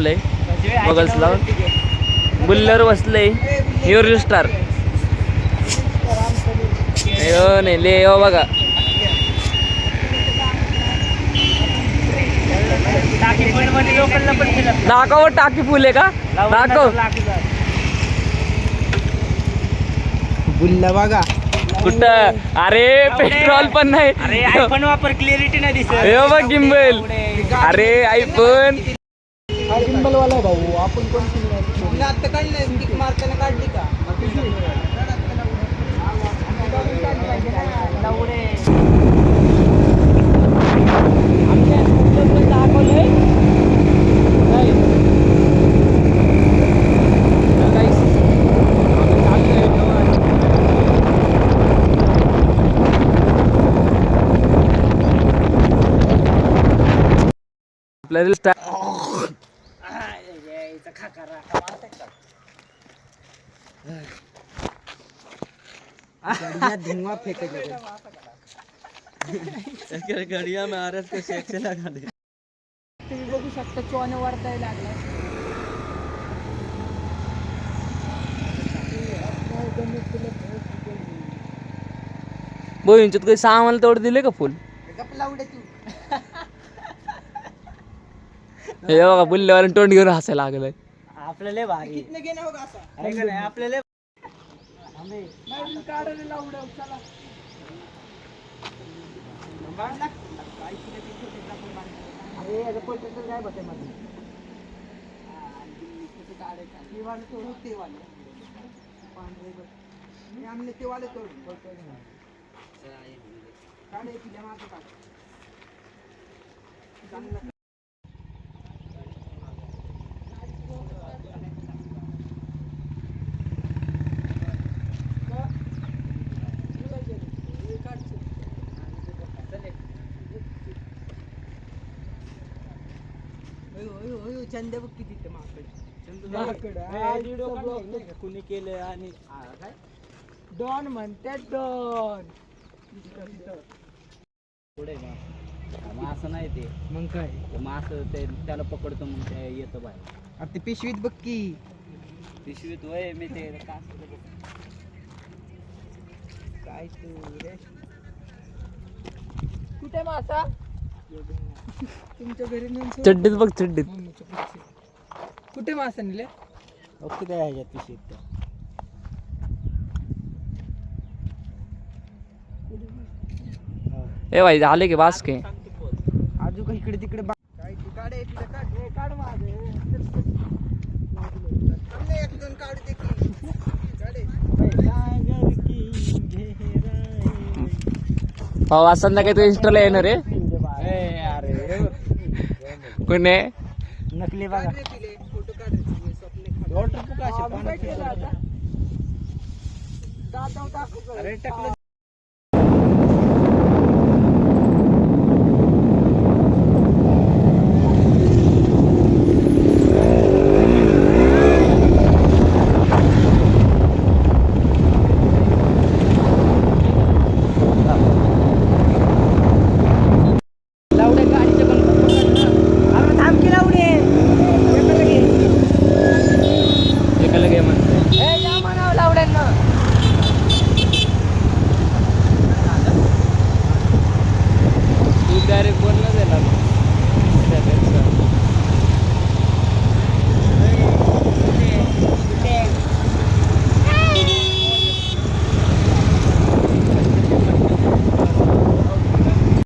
बगल्स लावून बुल्लर बसले your star नाही ले बघा दाखव टाकी फुल आहे का दाखव बुल्ला बघा कुठं अरे पेट्रोल पण नाही अरे आयफोन वापर क्लिअरिटी नाही दिसत बघ गिम्बल अरे आयफोन गिम्बल वाला भाऊ आपण कोण आता काढलंय किक मारताना काढली का धुआं फेंकेगा गाड़िया में आरएस को शेक से लगा दे तुम्ही बघू शकता चोने वाढतायला लागला बो यांच्यात काही सामान तेवढं दिले का फुल हे बघा बुल्ल्यावर तोंड घेऊन हसायला लागलंय आपल्याला भारी कितने घेणे होगा असा आहे का नाही आपल्याला काढायला लावलं चला अरे याचं पोटेचं काय बघते मध्ये ते वाले तोडू ते वाले पांढरे आमने ते वाले तोडू काढे पिल्या मागं काढ चांगलं चंदे बघ किती ते कुणी केलं आणि डॉन म्हणते डॉन पुढे मास नाही ते मग काय मास ते त्याला पकडतो मग ते येतं बाहेर आता ते पिशवीत बघ की पिशवीत वय मी ते काय तू रे कुठे मासा तुमच्या घरी नेऊन सोड. चड्डीत बघ चड्डीत मम्मीच्या पिशवीत. कुठे मासा नेले ओके काय ह्याच्यात पिशवीत ए भाई झाले की बास के आजू का इकडे तिकडे काय तू काढ इकडे काढ हे काढ माझे एक दोन काढ दे की हो आज संध्याकाळी तू इंस्टाला येणार रे कुणे नकली बघा फोटो काढायचे वॉटर अरे टाकलं